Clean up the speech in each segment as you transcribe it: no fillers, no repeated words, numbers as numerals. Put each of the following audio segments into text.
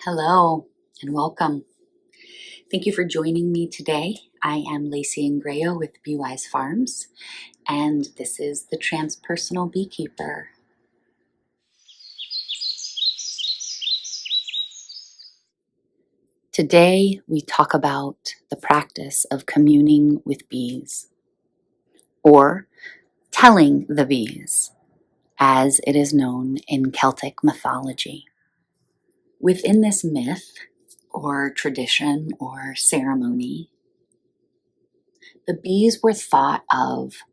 Hello and welcome. Thank you for joining me today. I am Lacey and Grayo with Be Wise Farms, and this is the Transpersonal Beekeeper. Today we talk about the practice of communing with bees, or telling the bees, as it is known in Celtic mythology. Within this myth, or tradition, or ceremony, the bees were thought of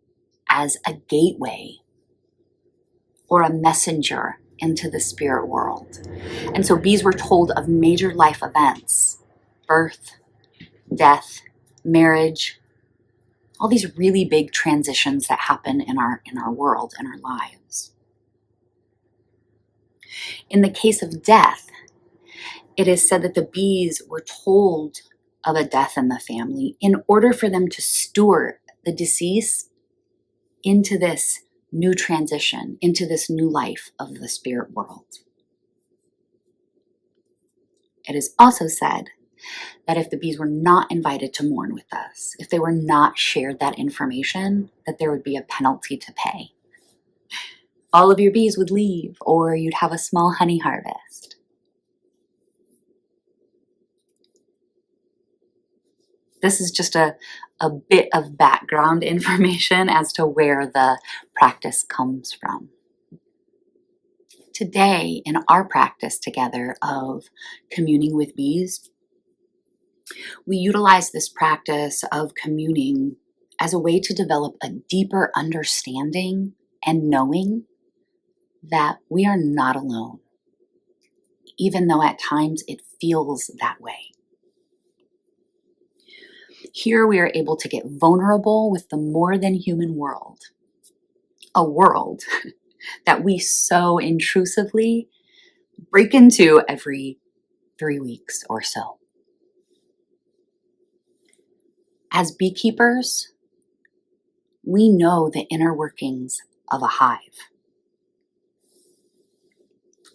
as a gateway or a messenger into the spirit world. And so bees were told of major life events, birth, death, marriage, all these really big transitions that happen in our world, in our lives. In the case of death, it is said that the bees were told of a death in the family in order for them to steward the deceased into this new transition, into this new life of the spirit world. It is also said that if the bees were not invited to mourn with us, if they were not shared that information, that there would be a penalty to pay. All of your bees would leave, or you'd have a small honey harvest. This is just a bit of background information as to where the practice comes from. Today, in our practice together of communing with bees, we utilize this practice of communing as a way to develop a deeper understanding and knowing that we are not alone, even though at times it feels that way. Here we are able to get vulnerable with the more than human world, a world that we so intrusively break into every 3 weeks or so. As beekeepers, we know the inner workings of a hive.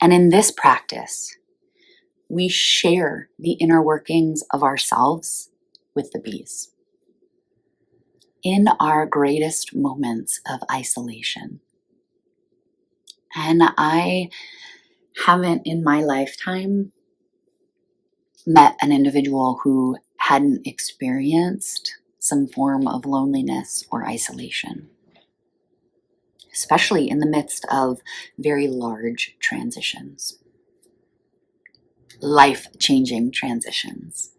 And in this practice, we share the inner workings of ourselves with the bees. In our greatest moments of isolation. And I haven't in my lifetime met an individual who hadn't experienced some form of loneliness or isolation, especially in the midst of very large transitions, life-changing transitions.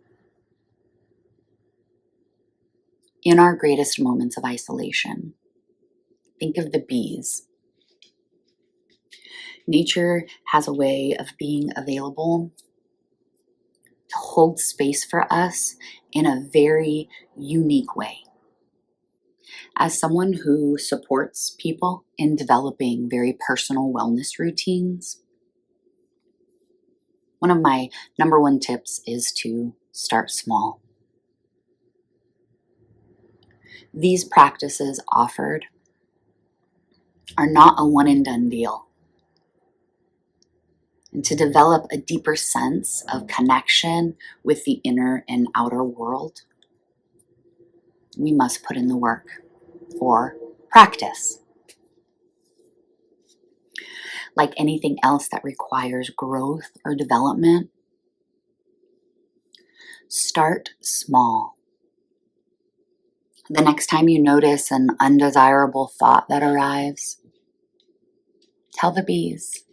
In our greatest moments of isolation, think of the bees. Nature has a way of being available to hold space for us in a very unique way. As someone who supports people in developing very personal wellness routines, one of my number one tips is to start small. These practices offered are not a one and done deal. And to develop a deeper sense of connection with the inner and outer world, we must put in the work or practice. Like anything else that requires growth or development, start small. The next time you notice an undesirable thought that arrives, tell the bees.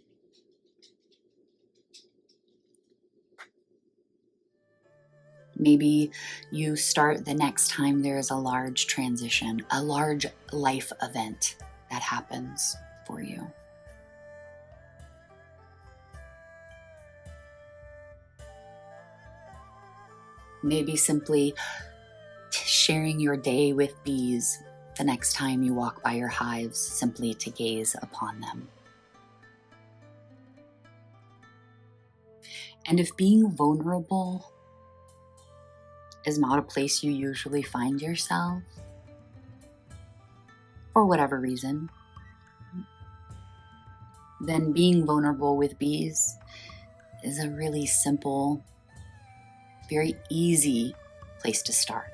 Maybe you start the next time there is a large transition, a large life event that happens for you. Maybe simply sharing your day with bees the next time you walk by your hives, simply to gaze upon them. And if being vulnerable is not a place you usually find yourself, for whatever reason, then being vulnerable with bees is a really simple, very easy place to start.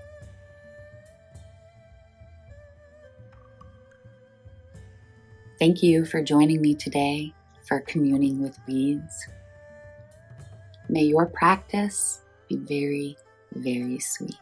Thank you for joining me today for Communing with Bees. May your practice be very, very sweet.